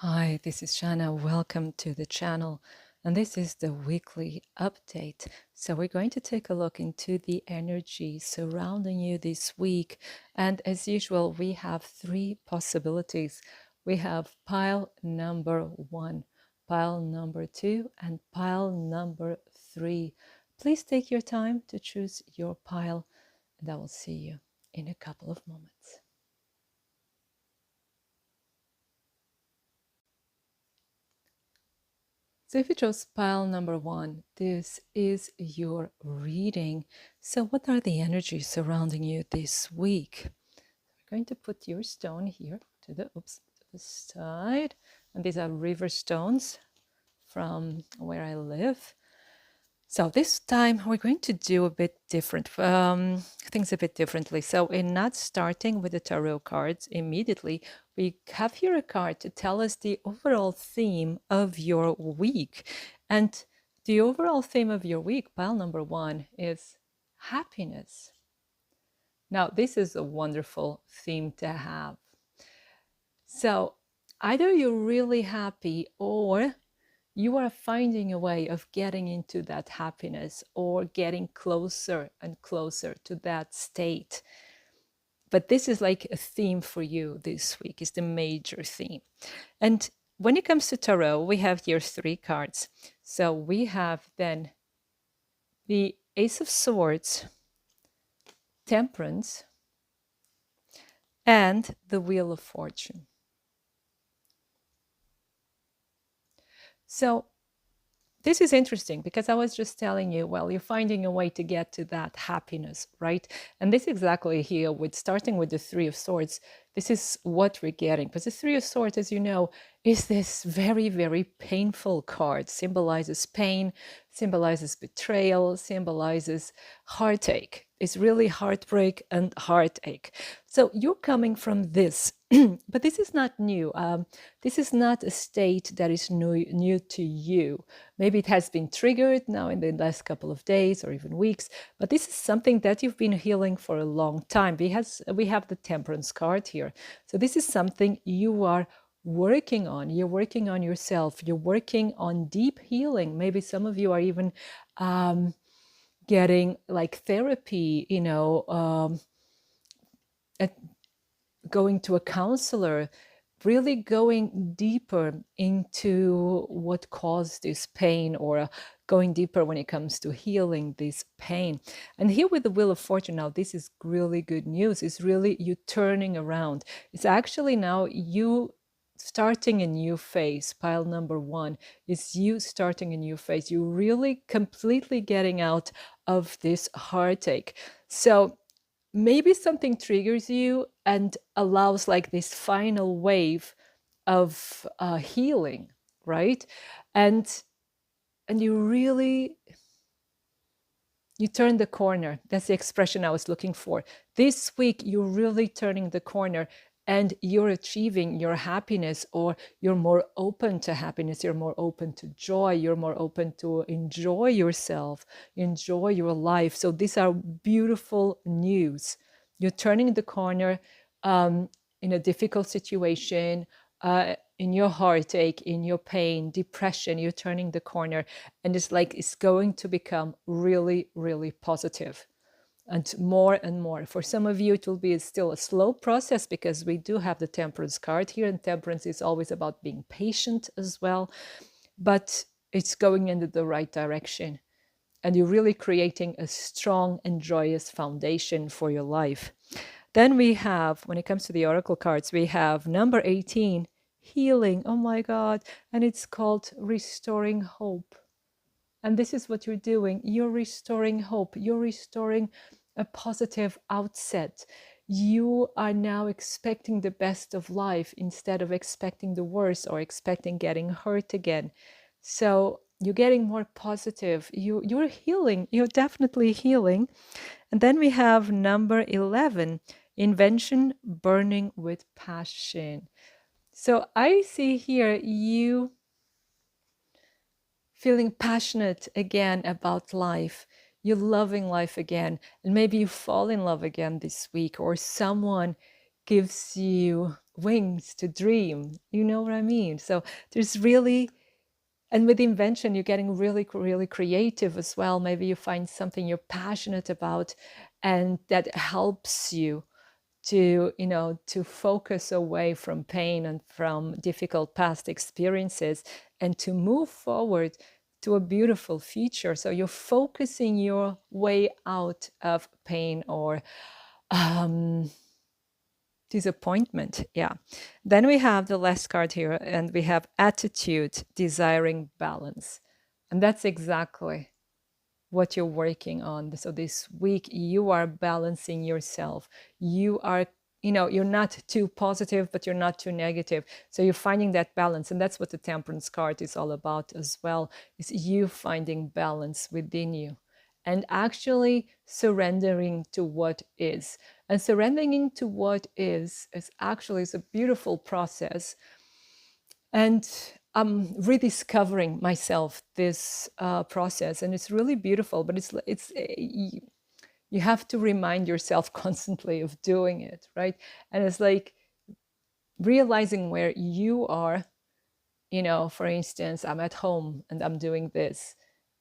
Hi, this is Shannah. Welcome to the channel. And this is the weekly update. So, we're going to take a look into the energy surrounding you this week. And as usual, we have three possibilities. We have pile number 1, pile number 2, and pile number 3. Please take your time to choose your pile, and I will see you in a couple of moments. So if you chose pile number 1, this is your reading. So what are the energies surrounding you this week? We're going to put your stone here to the side. And these are river stones from where I live. So this time we're going to do a bit different, things a bit differently. So in not starting with the tarot cards immediately, we have here a card to tell us the overall theme of your week. And the overall theme of your week, pile number 1, is happiness. Now, this is a wonderful theme to have. So either you're really happy or you are finding a way of getting into that happiness or getting closer and closer to that state. But this is like a theme for you this week, is the major theme. And when it comes to tarot, we have here 3 cards. So we have then the Ace of Swords, Temperance, and the Wheel of Fortune. So this is interesting because I was just telling you, well, you're finding a way to get to that happiness, right? And this exactly here with starting with the 3 of Swords, this is what we're getting. Because the 3 of Swords, as you know, is this very, very painful card. Symbolizes pain, symbolizes betrayal, symbolizes heartache. It's really heartbreak and heartache. So you're coming from this, but this is not new. This is not a state that is new to you. Maybe it has been triggered now in the last couple of days or even weeks, but this is something that you've been healing for a long time. We have the Temperance card here. So this is something you are working on. You're working on yourself. You're working on deep healing. Maybe some of you are even getting like therapy, going to a counselor, really going deeper into what caused this pain, or going deeper when it comes to healing this pain. And here with the Wheel of Fortune, now this is really good news. It's really you turning around. It's actually now you starting a new phase. Pile number 1 is you starting a new phase. You really completely getting out of this heartache. So maybe something triggers you and allows like this final wave of healing, right? And you turn the corner. That's the expression I was looking for. This week, you're really turning the corner and you're achieving your happiness, or you're more open to happiness. You're more open to joy. You're more open to enjoy yourself, enjoy your life. So these are beautiful news. You're turning the corner in a difficult situation, in your heartache, in your pain, depression. You're turning the corner, and it's going to become really, really positive, and more. For some of you, it will be still a slow process because we do have the Temperance card here, and Temperance is always about being patient as well. But it's going in the right direction, and you're really creating a strong and joyous foundation for your life. Then we have, when it comes to the Oracle cards, we have number 18, healing. Oh my God. And it's called restoring hope. And this is what you're doing. You're restoring hope. You're restoring a positive outset. You are now expecting the best of life instead of expecting the worst or expecting getting hurt again. So you're getting more positive. You're healing. You're definitely healing. And then we have number 11, invention, burning with passion. So I see here you feeling passionate again about life. You're loving life again. And maybe you fall in love again this week, or someone gives you wings to dream. You know what I mean? So there's really, and with invention, you're getting really, really creative as well. Maybe you find something you're passionate about, and that helps you to, to focus away from pain and from difficult past experiences and to move forward to a beautiful future. So you're focusing your way out of pain or um, disappointment. Yeah. Then we have the last card here, and we have attitude, desiring balance. And that's exactly what you're working on. So this week, you are balancing yourself. You are, you're not too positive, but you're not too negative. So you're finding that balance. And that's what the Temperance card is all about as well, is you finding balance within you and actually surrendering to what is. And surrendering to what is actually is a beautiful process. And I'm rediscovering myself this process, and it's really beautiful. But it's you have to remind yourself constantly of doing it, right? And it's like realizing where you are. For instance, I'm at home and I'm doing this,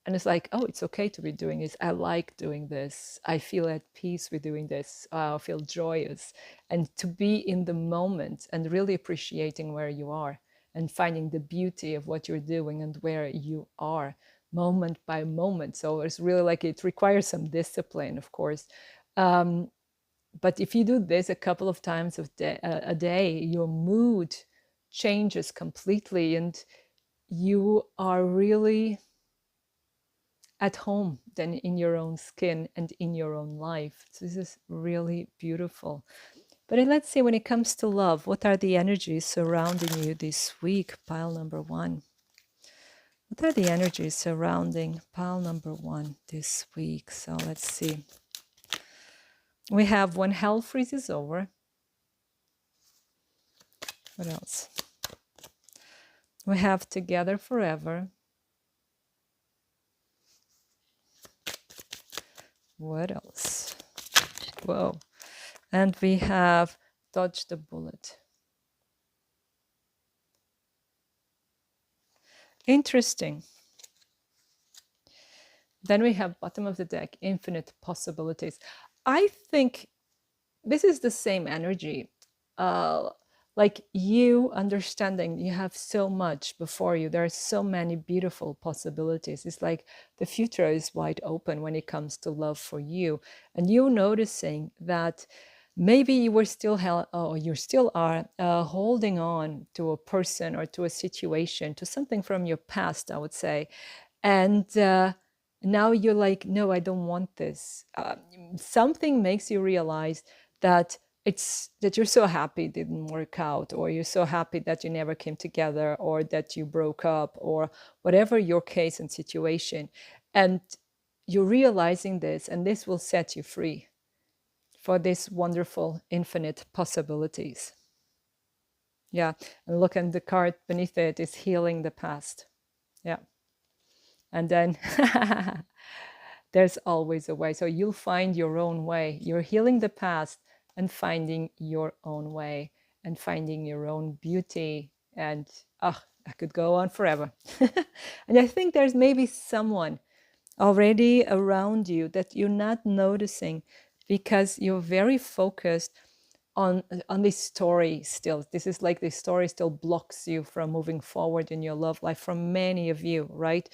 and it's like, oh, it's okay to be doing this. I like doing this. I feel at peace with doing this. I feel joyous, and to be in the moment and really appreciating where you are and finding the beauty of what you're doing and where you are moment by moment. So it's really like it requires some discipline, of course. But if you do this a couple of times a day, your mood changes completely, and you are really at home then in your own skin and in your own life. So this is really beautiful. But let's see, when it comes to love, what are the energies surrounding you this week? Pile number one. What are the energies surrounding pile number one this week? So let's see. We have when hell freezes over. What else? We have together forever. What else? Whoa. And we have dodge the bullet. Interesting. Then we have bottom of the deck, infinite possibilities. I think this is the same energy. Like you understanding you have so much before you. There are so many beautiful possibilities. It's like the future is wide open when it comes to love for you. And you noticing that maybe you were still or you still are holding on to a person or to a situation, to something from your past, I would say. And now you're like, no, I don't want this. Something makes you realize that you're so happy it didn't work out, or you're so happy that you never came together, or that you broke up, or whatever your case and situation. And you're realizing this, and this will set you free for this wonderful infinite possibilities. Yeah. And look, at the card beneath it is healing the past. Yeah. And then there's always a way. So you'll find your own way. You're healing the past and finding your own way and finding your own beauty. And I could go on forever. And I think there's maybe someone already around you that you're not noticing because you're very focused on this story still. This is like this story still blocks you from moving forward in your love life for many of you, right?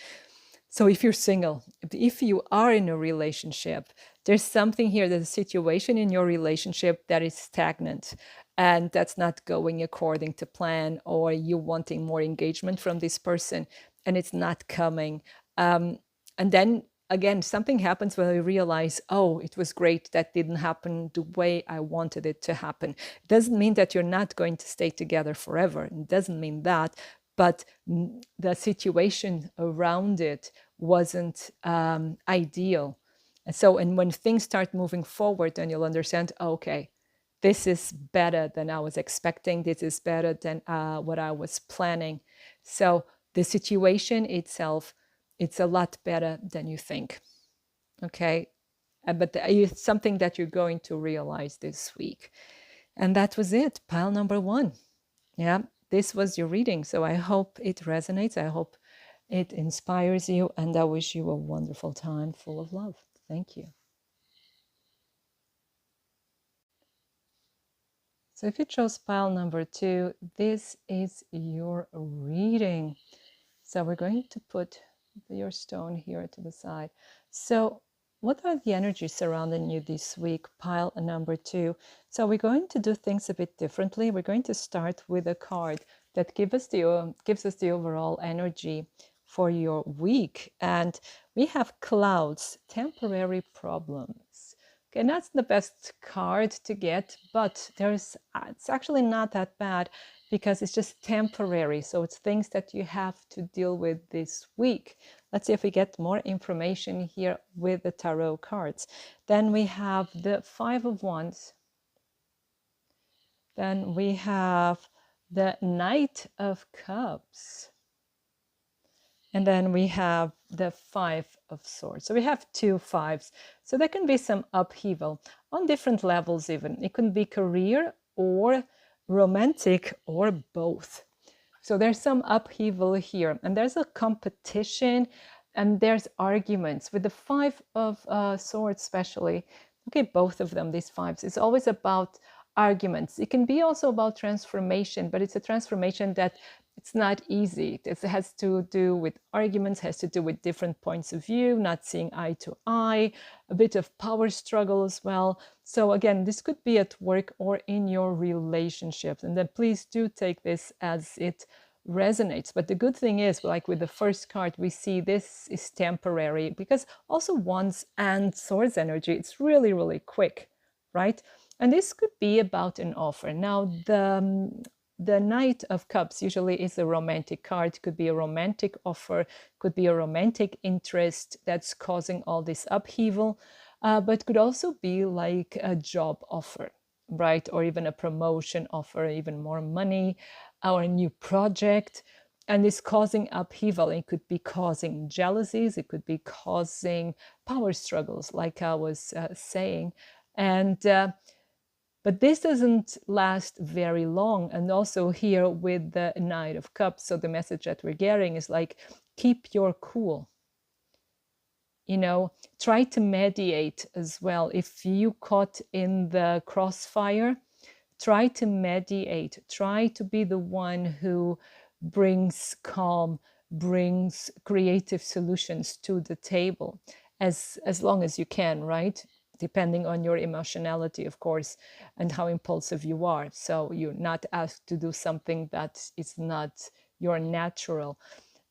So if you're single, if you are in a relationship, there's something here, there's a situation in your relationship that is stagnant and that's not going according to plan, or you wanting more engagement from this person and it's not coming. And then again, something happens when you realize, oh, it was great, that didn't happen the way I wanted it to happen. It doesn't mean that you're not going to stay together forever. It doesn't mean that. But the situation around it wasn't ideal. And when things start moving forward, then you'll understand, okay, this is better than I was expecting. This is better than what I was planning. So the situation itself, it's a lot better than you think. Okay. But it's something that you're going to realize this week. And that was it, pile number 1. Yeah, this was your reading. So I hope it resonates. I hope it inspires you. And I wish you a wonderful time full of love. Thank you. So if you chose pile number 2, this is your reading. So we're going to put your stone here to the side. So what are the energies surrounding you this week, pile number 2? So we're going to do things a bit differently. We're going to start with a card that gives us the overall energy for your week. And we have clouds, temporary problems. Okay, and that's the best card to get, but it's actually not that bad because it's just temporary. So it's things that you have to deal with this week. Let's see if we get more information here with the tarot cards. Then we have the 5 of Wands. Then we have the Knight of Cups. And then we have the 5 of Swords. So we have 2 5s. So there can be some upheaval on different levels even. It can be career or romantic or both. So there's some upheaval here. And there's a competition and there's arguments. With the 5 of Swords especially, okay, both of them, these 5s, it's always about arguments. It can be also about transformation, but it's a transformation that it's not easy. It has to do with arguments, has to do with different points of view, not seeing eye to eye, a bit of power struggle as well. So again, this could be at work or in your relationships. And then please do take this as it resonates. But the good thing is, like with the first card, we see this is temporary because also Wands and Swords energy, it's really, really quick, right? And this could be about an offer. Now, the Knight of Cups usually is a romantic card. Could be a romantic offer, could be a romantic interest that's causing all this upheaval, but could also be like a job offer, right? Or even a promotion offer, even more money, or a new project. And it's causing upheaval. It could be causing jealousies. It could be causing power struggles, like I was saying. And but this doesn't last very long. And also here with the Knight of Cups, so the message that we're getting is like, keep your cool. You know, try to mediate as well. If you caught in the crossfire, try to mediate. Try to be the one who brings calm, brings creative solutions to the table as long as you can, right? Depending on your emotionality, of course, and how impulsive you are. So you're not asked to do something that is not your natural.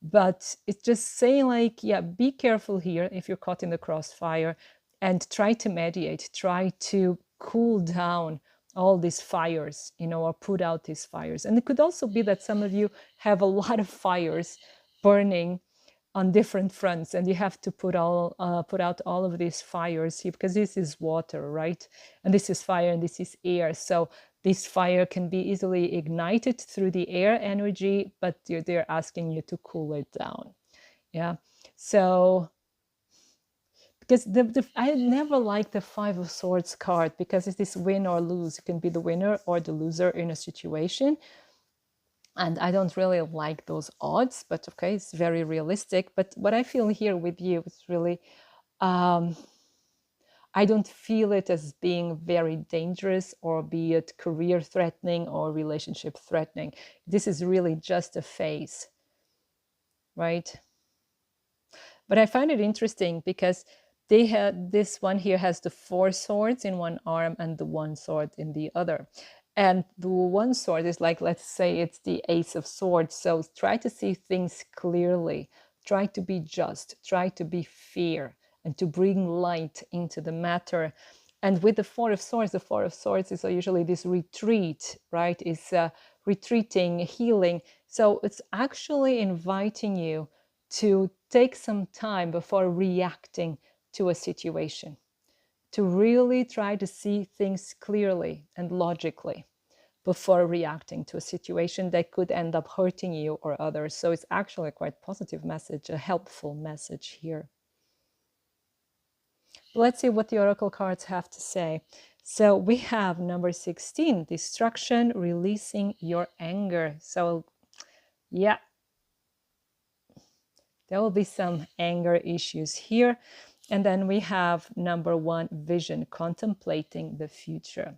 But it's just saying like, yeah, be careful here if you're caught in the crossfire and try to mediate, try to cool down all these fires, you know, or put out these fires. And it could also be that some of you have a lot of fires burning on different fronts, and you have to put out all of these fires here, because this is water, right? And this is fire, and this is air. So this fire can be easily ignited through the air energy, but they're asking you to cool it down. Yeah. So because I never liked the 5 of Swords card, because it's this win or lose. You can be the winner or the loser in a situation. And I don't really like those odds, but okay, it's very realistic. But what I feel here with you is really, I don't feel it as being very dangerous, or be it career threatening or relationship threatening. This is really just a phase, right? But I find it interesting because they had this one here has the 4 swords in one arm and the 1 sword in the other. And the 1 sword is like, let's say it's the Ace of Swords. So try to see things clearly, try to be just, try to be fair, and to bring light into the matter. And with the 4 of Swords, the 4 of Swords is usually this retreat, right? It's retreating, healing. So it's actually inviting you to take some time before reacting to a situation, to really try to see things clearly and logically before reacting to a situation that could end up hurting you or others. So it's actually a quite positive message, a helpful message here. Let's see what the oracle cards have to say. So we have number 16, destruction, releasing your anger. So yeah, there will be some anger issues here. And then we have number 1, vision, contemplating the future.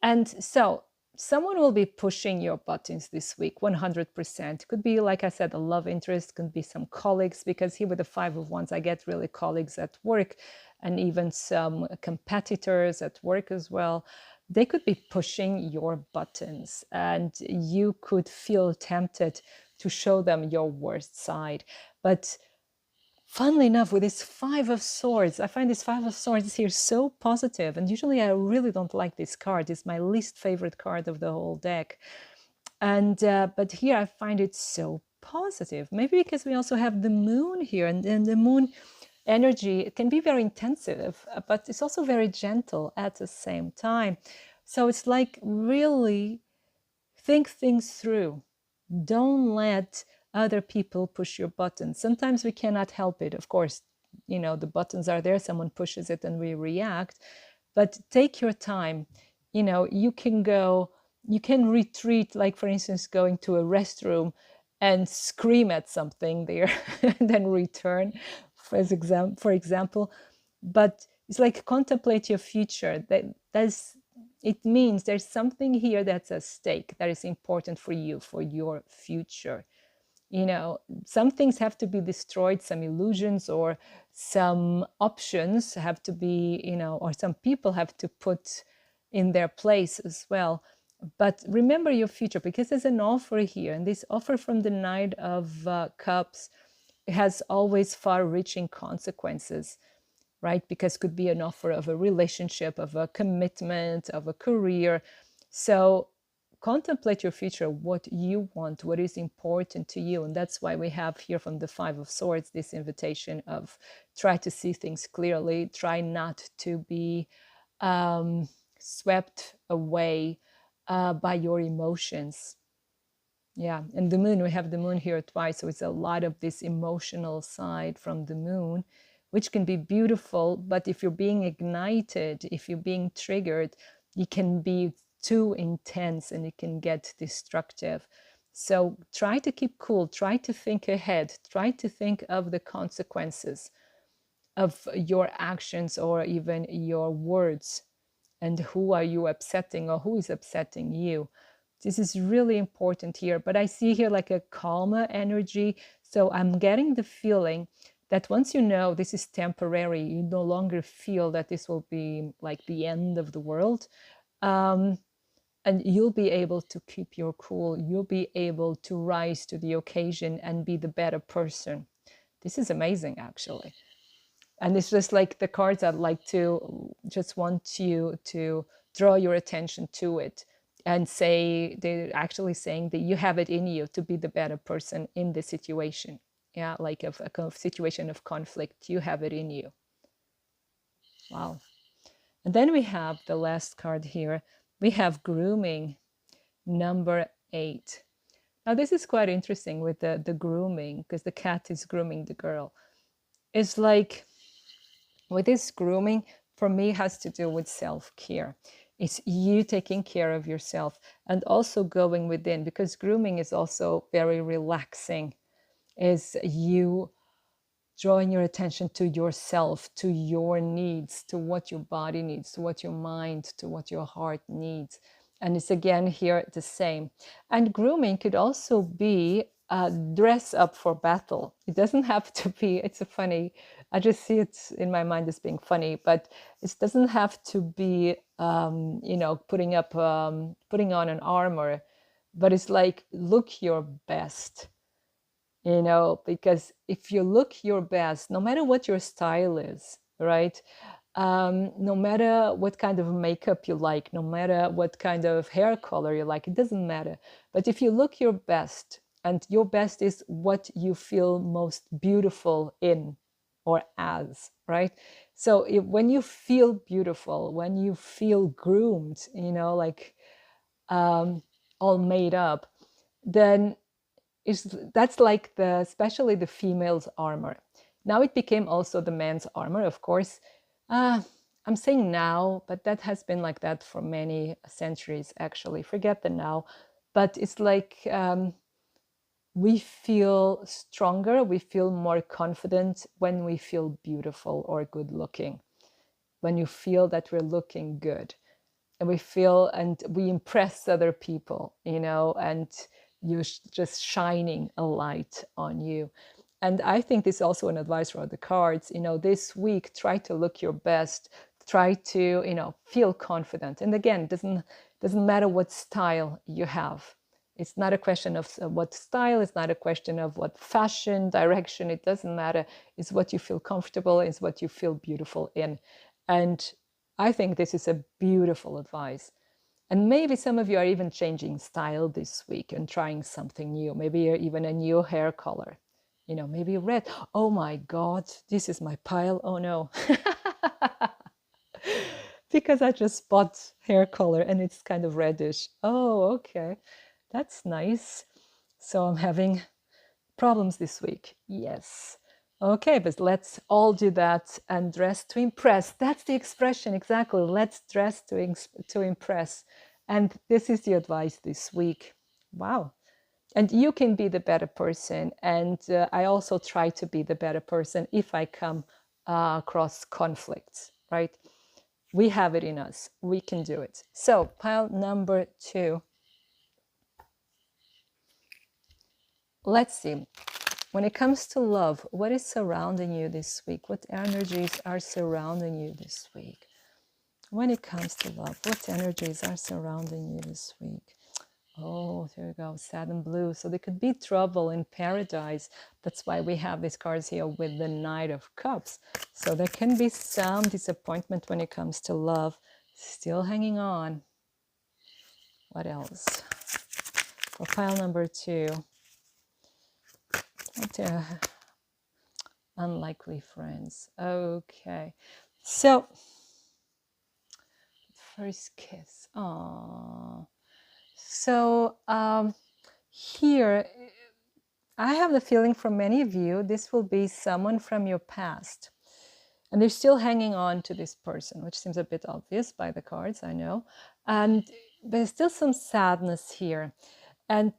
And so someone will be pushing your buttons this week, 100%. Could be, like I said, a love interest, could be some colleagues, because here with the 5 of Wands, I get really colleagues at work and even some competitors at work as well. They could be pushing your buttons and you could feel tempted to show them your worst side. But funnily enough, with this 5 of Swords, I find this 5 of Swords here so positive. And usually I really don't like this card. It's my least favorite card of the whole deck. And but here I find it so positive. Maybe because we also have the moon here. And the moon energy, it can be very intensive, but it's also very gentle at the same time. So it's like really think things through. Don't let other people push your buttons. Sometimes we cannot help it. Of course, the buttons are there, someone pushes it and we react. But take your time. You can retreat, like for instance, going to a restroom and scream at something there and then return, for example. But it's like contemplate your future. It means there's something here that's at stake that is important for you, for your future. Some things have to be destroyed, some illusions or some options have to be, or some people have to put in their place as well. But remember your future, because there's an offer here, and this offer from the Knight of Cups has always far-reaching consequences, right? Because could be an offer of a relationship, of a commitment, of a career. So contemplate your future, what you want, what is important to you. And that's why we have here from the 5 of Swords this invitation of try to see things clearly, try not to be swept away by your emotions. Yeah, and the moon, we have the moon here twice, so it's a lot of this emotional side from the moon, which can be beautiful, but if you're being ignited, if you're being triggered, it can be too intense and it can get destructive. So try to keep cool, try to think ahead, try to think of the consequences of your actions or even your words, and who are you upsetting or who is upsetting you. This is really important here, but I see here like a calmer energy. So I'm getting the feeling that once you know this is temporary, you no longer feel that this will be like the end of the world. And you'll be able to keep your cool. You'll be able to rise to the occasion and be the better person. This is amazing, actually. And it's just like the cards I'd like to just want you to draw your attention to it and say, they're actually saying that you have it in you to be the better person in the situation. Yeah, like a kind of situation of conflict, you have it in you. Wow. And then we have the last card here. We have grooming, number 8. Now this is quite interesting with the grooming, because the cat is grooming the girl. It's like, with this grooming, for me, has to do with self-care. It's you taking care of yourself and also going within, because grooming is also very relaxing. Is you drawing your attention to yourself, to your needs, to what your body needs, to what your mind, to what your heart needs. And it's again here the same. And grooming could also be dress up for battle. It doesn't have to be, it's a funny, I just see it in my mind as being funny, but it doesn't have to be, putting on an armor, but it's like, look your best. Because if you look your best, no matter what your style is, right? No matter what kind of makeup you like, no matter what kind of hair color you like, it doesn't matter. But if you look your best, and your best is what you feel most beautiful in or as, right? So when you feel beautiful, when you feel groomed, all made up, then that's like especially the female's armor. Now it became also the man's armor, of course. I'm saying now, but that has been like that for many centuries, actually. Forget the now. But it's like we feel stronger, we feel more confident when we feel beautiful or good looking, when you feel that we're looking good. And we feel and we impress other people, and you're just shining a light on you. And I think this is also an advice for the cards. This week, try to look your best, try to feel confident. And again, doesn't matter what style you have. It's not a question of what style, it's not a question of what fashion direction, it doesn't matter. It's what you feel comfortable, it's what you feel beautiful in. And I think this is a beautiful advice. And maybe some of you are even changing style this week and trying something new. Maybe you're even a new hair color. Maybe red. Oh my God, this is my pile. Oh no. Because I just bought hair color and it's kind of reddish. Oh, okay. That's nice. So I'm having problems this week. Yes. Okay, but let's all do that and dress to impress. That's the expression, exactly. Let's dress to impress. And this is the advice this week. Wow. And you can be the better person. And I also try to be the better person if I come across conflicts, right? We have it in us. We can do it. So pile number 2. Let's see. When it comes to love, what is surrounding you this week? What energies are surrounding you this week? When it comes to love, what energies are surrounding you this week? Oh, there you go, sad and blue. So there could be trouble in paradise. That's why we have these cards here with the Knight of Cups. So there can be some disappointment when it comes to love. Still hanging on. What else? For pile number 2. Unlikely friends. Okay. So, first kiss. Oh. So, here, I have the feeling for many of you, this will be someone from your past. And they're still hanging on to this person, which seems a bit obvious by the cards, I know. And there's still some sadness here. And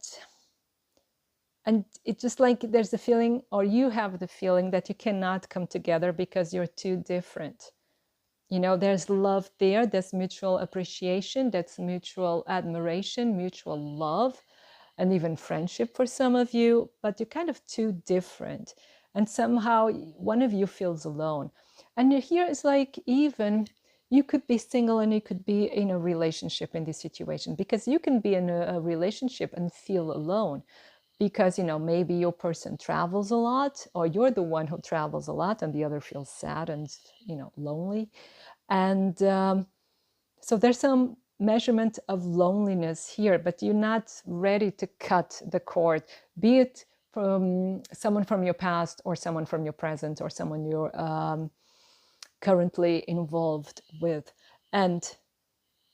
it's just like there's a feeling, or you have the feeling that you cannot come together because you're too different. There's love there, there's mutual appreciation, that's mutual admiration, mutual love, and even friendship for some of you, but you're kind of too different. And somehow one of you feels alone. And here it's like even you could be single and you could be in a relationship in this situation, because you can be in a relationship and feel alone. Because maybe your person travels a lot, or you're the one who travels a lot and the other feels sad and lonely. And so there's some measurement of loneliness here, but you're not ready to cut the cord, be it from someone from your past or someone from your present or someone you're currently involved with. And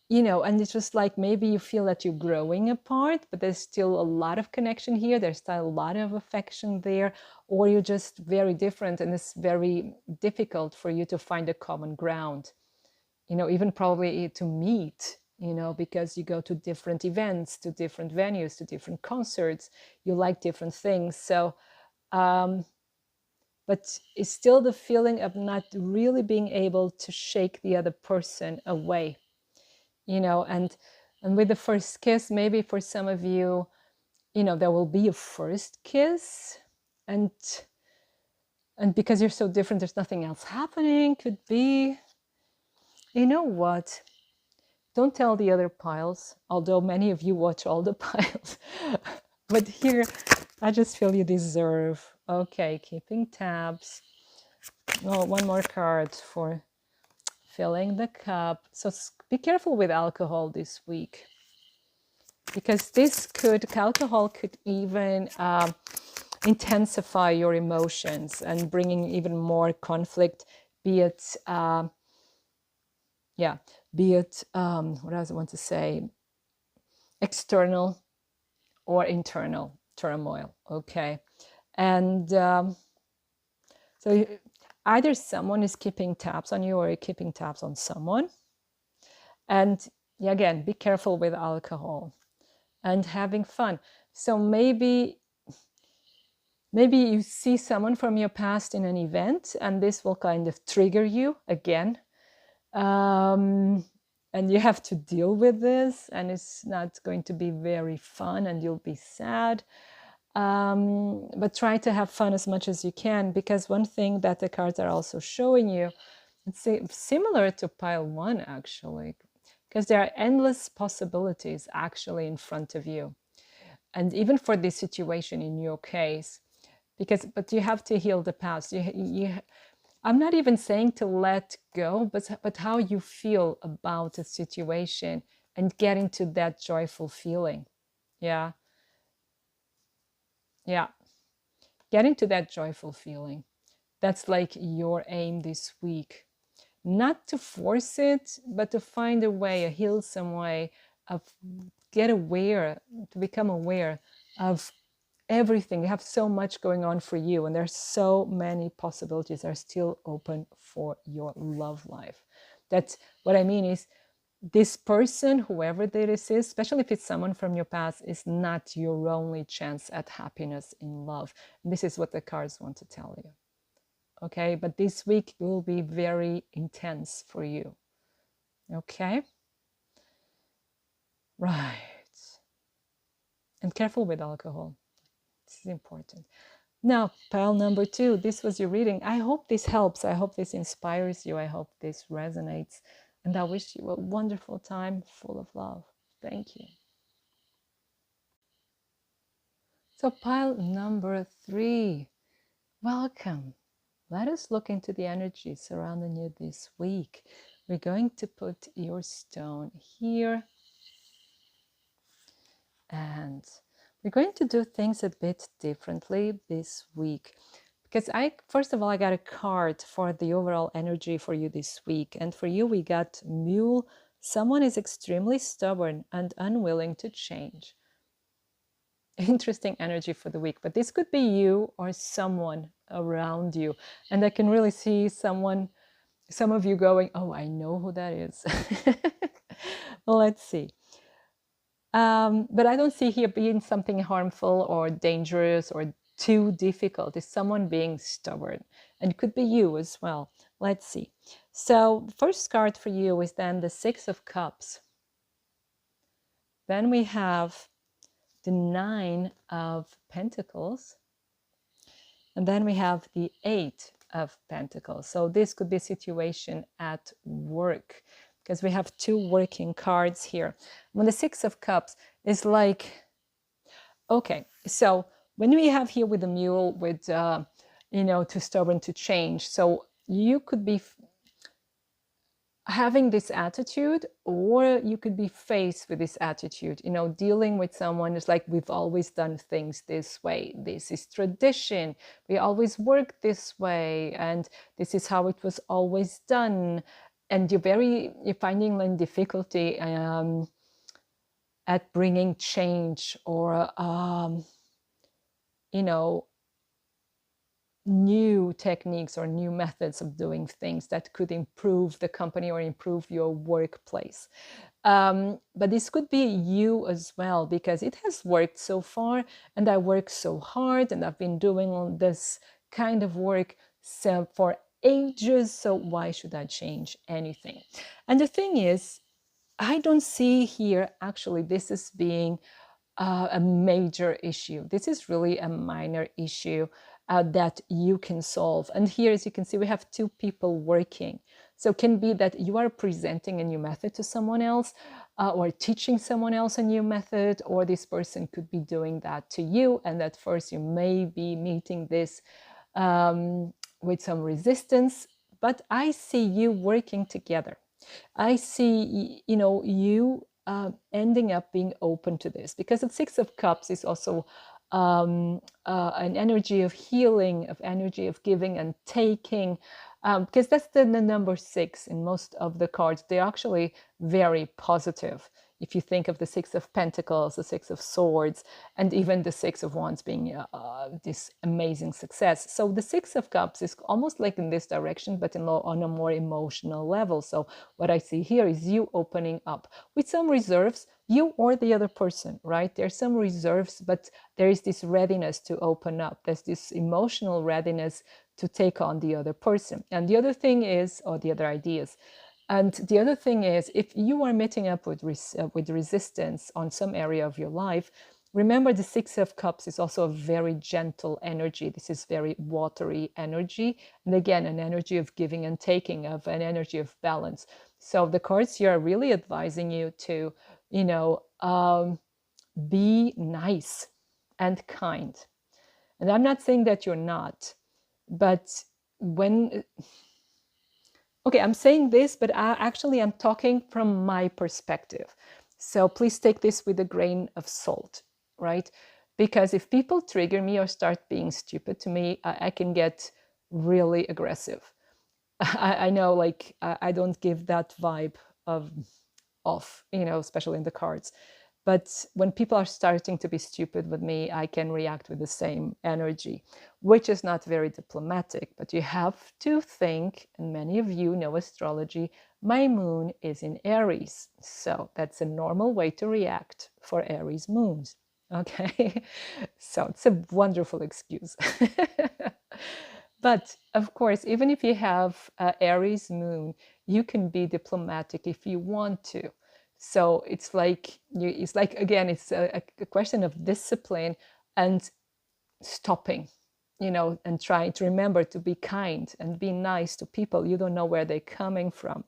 and it's just like maybe you feel that you're growing apart, but there's still a lot of connection here. There's still a lot of affection there, or you're just very different and it's very difficult for you to find a common ground, even probably to meet, because you go to different events, to different venues, to different concerts, you like different things. So, but it's still the feeling of not really being able to shake the other person away. And with the first kiss, maybe for some of you, there will be a first kiss, and because you're so different, there's nothing else happening. Could be, you know what? Don't tell the other piles, although many of you watch all the piles. But here, I just feel you deserve. Okay, keeping tabs. Oh, one more card for filling the cup. So be careful with alcohol this week, because alcohol could even intensify your emotions and bringing even more conflict, be it what does I want to say, external or internal turmoil. Okay. And so either someone is keeping tabs on you or you're keeping tabs on someone. And again, be careful with alcohol and having fun. So maybe you see someone from your past in an event, and this will kind of trigger you again. And you have to deal with this, and it's not going to be very fun, and you'll be sad. But try to have fun as much as you can, because one thing that the cards are also showing you, it's similar to pile 1 actually, because there are endless possibilities actually in front of you. And even for this situation in your case, but you have to heal the past. I'm not even saying to let go, but how you feel about a situation and get into that joyful feeling. Yeah. Get into that joyful feeling. That's like your aim this week. Not to force it, but to find a way, a healsome way of to become aware of everything. You have so much going on for you, and there's so many possibilities are still open for your love life. That's what I mean is, this person, whoever this is, especially if it's someone from your past, is not your only chance at happiness in love. And this is what the cards want to tell you. Okay, but this week will be very intense for you. Okay, right. And careful with alcohol. This is important. Now, pile number 2, this was your reading. I hope this helps. I hope this inspires you. I hope this resonates. And I wish you a wonderful time full of love. Thank you. So pile number 3, welcome. Let us look into the energy surrounding you this week. We're going to put your stone here. And we're going to do things a bit differently this week. Because first of all, I got a card for the overall energy for you this week. And for you, we got Mule. Someone is extremely stubborn and unwilling to change. Interesting energy for the week. But this could be you or someone around you. And I can really see some of you going, oh, I know who that is. Well, let's see. But I don't see here being something harmful or dangerous or too difficult. It's someone being stubborn, and it could be you as well. Let's see. So first card for you is then the 6 of Cups. Then we have the 9 of Pentacles. And then we have the 8 of Pentacles. So this could be a situation at work, because we have 2 working cards here. When the 6 of Cups is like, okay, so when we have here with the Mule, with, too stubborn to change. So you could be having this attitude, or you could be faced with this attitude, dealing with someone is like, we've always done things this way. This is tradition. We always work this way. And this is how it was always done. And you're finding difficulty at bringing change or, new techniques or new methods of doing things that could improve the company or improve your workplace. But this could be you as well, because it has worked so far, and I work so hard, and I've been doing all this kind of work for ages, so why should I change anything? And the thing is, I don't see here actually this as being a major issue. This is really a minor issue that you can solve. And here, as you can see, we have 2 people working. So it can be that you are presenting a new method to someone else, or teaching someone else a new method, or this person could be doing that to you. And at first you may be meeting this with some resistance, but I see you working together. I see, you ending up being open to this, because the 6 of Cups is also an energy of healing, of energy of giving and taking, because that's the number 6 in most of the cards. They're actually very positive. if you think of the Six of Pentacles, the Six of Swords, and even the Six of Wands being this amazing success. So the Six of Cups is almost like in this direction, but on a more emotional level. So what I see here is you opening up with some reserves, you or the other person, right? There's some reserves, but there is this readiness to open up. There's this emotional readiness to take on the other person. And the other thing is, or the other ideas, and the other thing is, if you are meeting up with resistance on some area of your life, remember the Six of Cups is also a very gentle energy. This is very watery energy. And again, an energy of giving and taking, of an energy of balance. So the cards here are really advising you to, be nice and kind. And I'm not saying that you're not, but okay, I'm saying this, but I'm talking from my perspective. So please take this with a grain of salt, right? Because if people trigger me or start being stupid to me, I can get really aggressive. I know, like, I don't give that vibe off, especially in the cards. But when people are starting to be stupid with me, I can react with the same energy, which is not very diplomatic. But you have to think, and many of you know astrology, my moon is in Aries. So that's a normal way to react for Aries moons. Okay, so it's a wonderful excuse. But of course, even if you have Aries moon, you can be diplomatic if you want to. So it's like again, it's a question of discipline and stopping, and trying to remember to be kind and be nice to people. You don't know where they're coming from.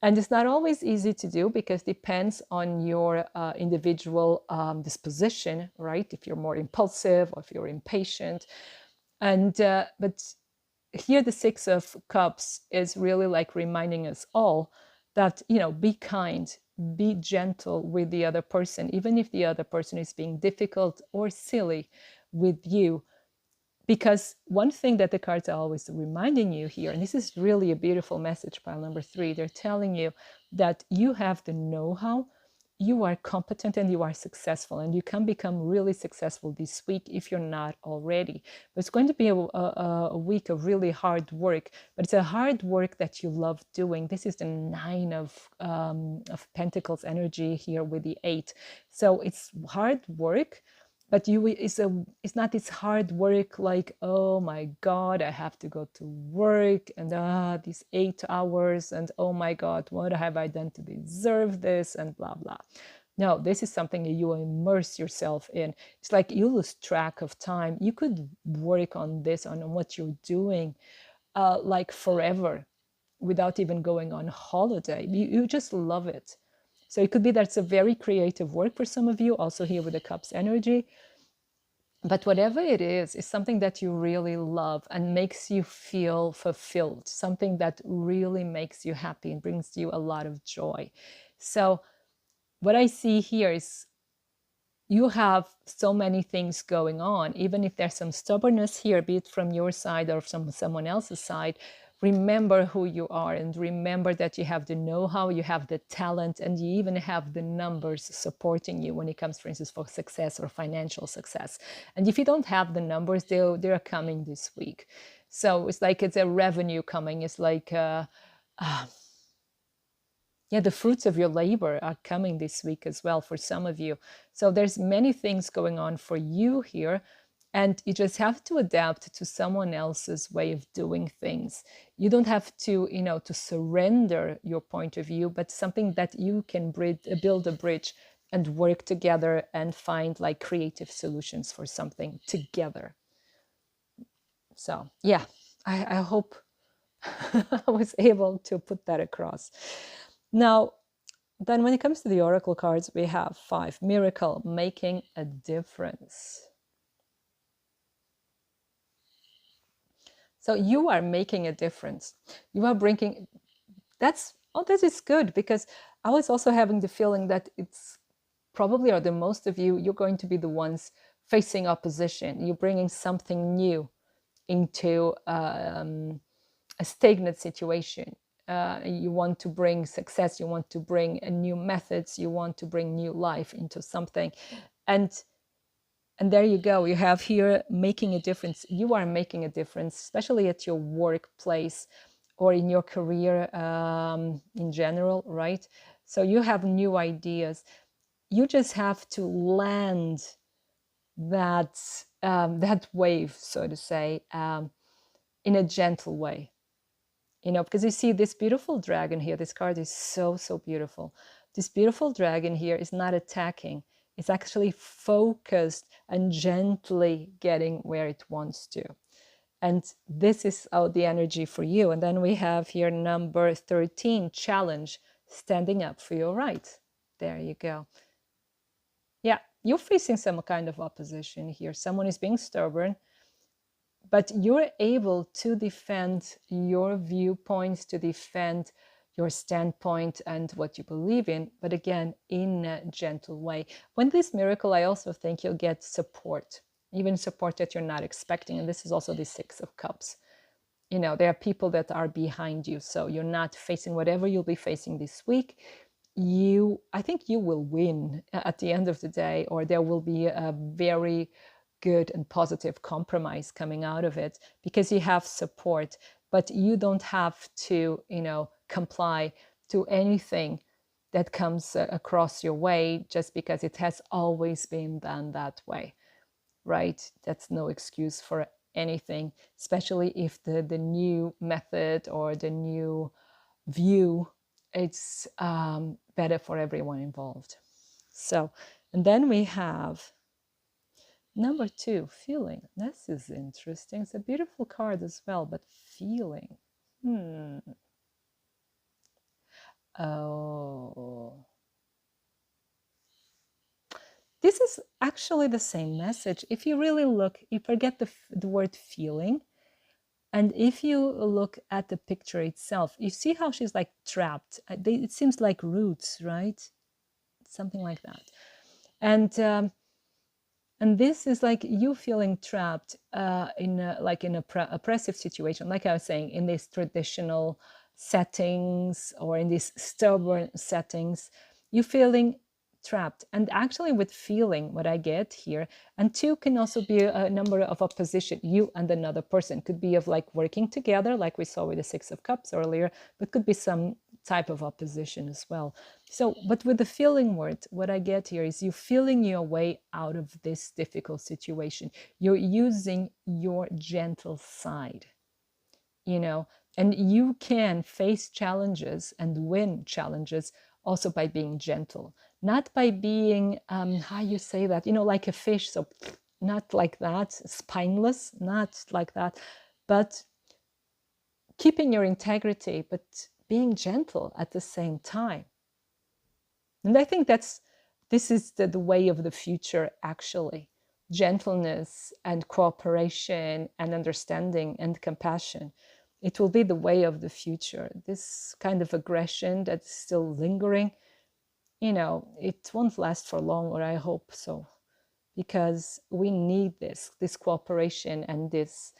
And it's not always easy to do, because it depends on your individual disposition, right? If you're more impulsive or if you're impatient. And but here the Six of Cups is really like reminding us all that, be kind, be gentle with the other person, even if the other person is being difficult or silly with you. Because one thing that the cards are always reminding you here, and this is really a beautiful message, pile number 3, they're telling you that you have the know-how, you are competent, and you are successful, and you can become really successful this week if you're not already. But it's going to be a week of really hard work, but it's a hard work that you love doing. This is the Nine of Pentacles energy here with the 8. So it's hard work, but it's not this hard work like, oh my God, I have to go to work and these 8 hours, and oh my God, what have I done to deserve this, and blah blah. No, this is something that you immerse yourself in. It's like you lose track of time. You could work on this, on what you're doing, like forever, without even going on holiday. You just love it. So it could be that's a very creative work for some of you, also here with the Cups energy. But whatever it is something that you really love and makes you feel fulfilled, something that really makes you happy and brings you a lot of joy. So what I see here is you have so many things going on. Even if there's some stubbornness here, be it from your side or from someone else's side, remember who you are, and remember that you have the know-how, you have the talent, and you even have the numbers supporting you when it comes, for instance, for success or financial success. And if you don't have the numbers, they're coming this week. So it's like it's a revenue coming. It's like the fruits of your labor are coming this week as well for some of you. So there's many things going on for you here, and you just have to adapt to someone else's way of doing things. You don't have to, to surrender your point of view, but something that you can build a bridge and work together and find like creative solutions for something together. So yeah, I hope I was able to put that across. Now, then when it comes to the oracle cards, we have 5, miracle, making a difference. So you are making a difference. You are bringing, that is good, because I was also having the feeling that it's probably, or the most of you, you're going to be the ones facing opposition. You're bringing something new into a stagnant situation. you want to bring success, you want to bring new methods, you want to bring new life into something. And there you go, you have here making a difference. You are making a difference, especially at your workplace or in your career in general, right? So you have new ideas. You just have to land that wave, so to say, in a gentle way. Because you see this beautiful dragon here, this card is so, so beautiful. This beautiful dragon here is not attacking. It's actually focused and gently getting where it wants to. And this is the energy for you. And then we have here number 13, challenge, standing up for your right. There you go. Yeah, you're facing some kind of opposition here. Someone is being stubborn, but you're able to defend your viewpoints, to defend your standpoint and what you believe in, but again, in a gentle way. When this miracle, I also think you'll get support, even support that you're not expecting. And this is also the Six of Cups. There are people that are behind you. So you're not facing whatever you'll be facing this week. I think you will win at the end of the day, or there will be a very good and positive compromise coming out of it because you have support, but you don't have to, comply to anything that comes across your way just because it has always been done that way, right? That's no excuse for anything, especially if the new method or the new view, it's better for everyone involved. So, and then we have number 2, feeling. This is interesting. It's a beautiful card as well, but feeling. Oh. This is actually the same message. If you really look, you forget the word feeling. And if you look at the picture itself, you see how she's like trapped. It seems like roots, right? Something like that. And this is like you feeling trapped in an oppressive situation, like I was saying, in these traditional settings or in these stubborn settings, you feeling trapped. And actually with feeling, what I get here, and 2 can also be a number of opposition, you and another person, could be of like working together, like we saw with the Six of Cups earlier, but could be some type of opposition as well. So, but with the feeling word, what I get here is you feeling your way out of this difficult situation. You're using your gentle side, and you can face challenges and win challenges also by being gentle, not by being, how you say that, like a fish. So not like that, spineless, not like that, but keeping your integrity, but being gentle at the same time. And I think this is the way of the future, actually. Gentleness and cooperation and understanding and compassion. It will be the way of the future. This kind of aggression that's still lingering, it won't last for long, or I hope so, because we need this cooperation and this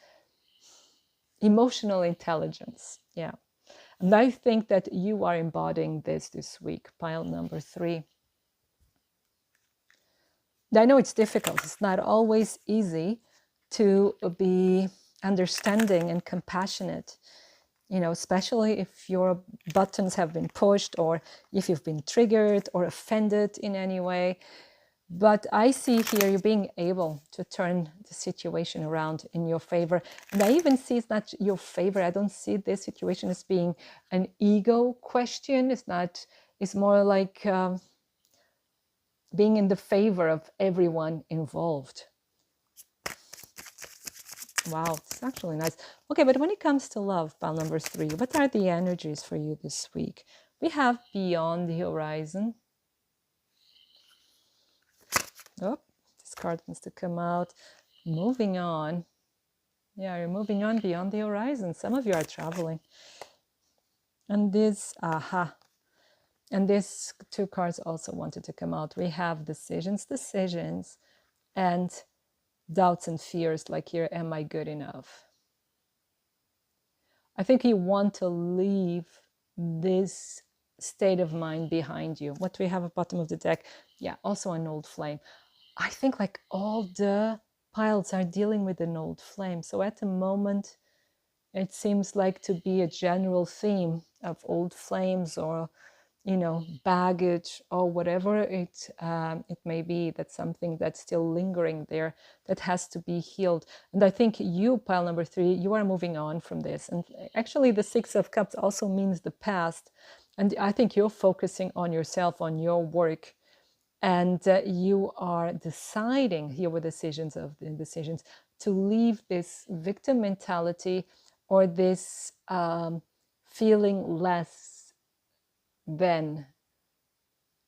emotional intelligence. Yeah. And I think that you are embodying this week, pile number 3. I know it's difficult. It's not always easy to be understanding and compassionate, especially if your buttons have been pushed or if you've been triggered or offended in any way. But I see here you being able to turn the situation around in your favor. And I even see it's not your favor. I don't see this situation as being an ego question. It's more like being in the favor of everyone involved. Wow, it's actually nice. Okay, but when it comes to love, pile number 3, what are the energies for you this week? We have beyond the horizon. Oh, this card wants to come out. Moving on. Yeah, you're moving on beyond the horizon. Some of you are traveling. And this, and these 2 cards also wanted to come out. We have decisions, and doubts and fears, like here, am I good enough? I think you want to leave this state of mind behind you. What do we have at the bottom of the deck? Yeah, also an old flame. I think like all the piles are dealing with an old flame. So at the moment, it seems like to be a general theme of old flames, or baggage, or whatever it may be. That's something that's still lingering there, that has to be healed. And I think you, pile number 3, you are moving on from this. And actually the 6 of Cups also means the past. And I think you're focusing on yourself, on your work, and you are deciding, here were decisions of the decisions, to leave this victim mentality, or this feeling less than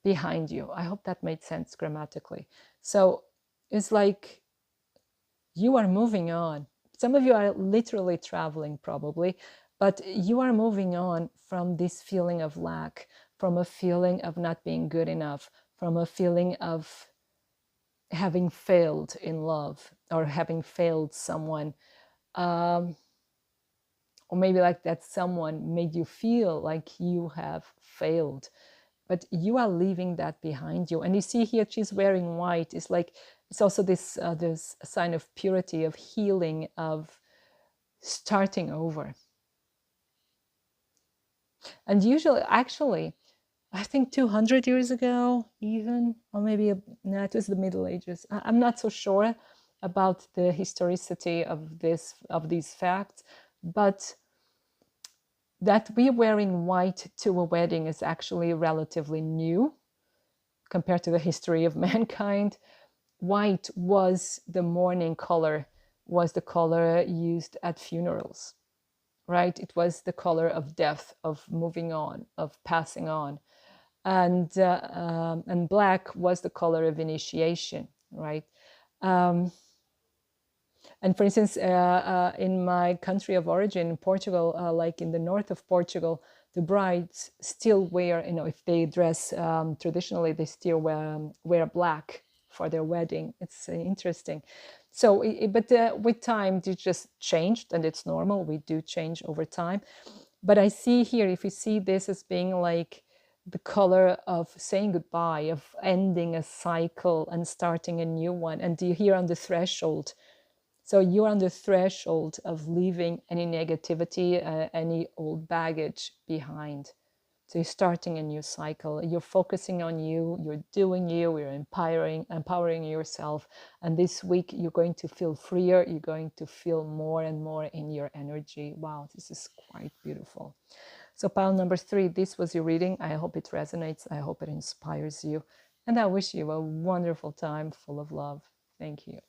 behind you. I hope that made sense grammatically. So it's like you are moving on. Some of you are literally traveling probably, but you are moving on from this feeling of lack, from a feeling of not being good enough, from a feeling of having failed in love, or having failed someone, or maybe like that someone made you feel like you have failed, but you are leaving that behind you. And you see here, she's wearing white. It's like, it's also this sign of purity, of healing, of starting over. And usually, actually, I think 200 years ago, even, or maybe, no, it was the Middle Ages. I'm not so sure about the historicity of these facts, but that we wearing white to a wedding is actually relatively new compared to the history of mankind. White was the mourning color, was the color used at funerals, right? It was the color of death, of moving on, of passing on. And black was the color of initiation, right? And for instance, in my country of origin, Portugal, like in the north of Portugal, the brides still wear, if they dress traditionally, they still wear black for their wedding. It's interesting. So, but with time, it just changed, and it's normal. We do change over time. But I see here, if you see this as being like the color of saying goodbye, of ending a cycle and starting a new one. And you hear on the threshold. So you're on the threshold of leaving any negativity, any old baggage behind. So you're starting a new cycle. You're focusing on you. You're doing you. You're empowering yourself. And this week, you're going to feel freer. You're going to feel more and more in your energy. Wow, this is quite beautiful. So pile number 3, this was your reading. I hope it resonates. I hope it inspires you. And I wish you a wonderful time full of love. Thank you.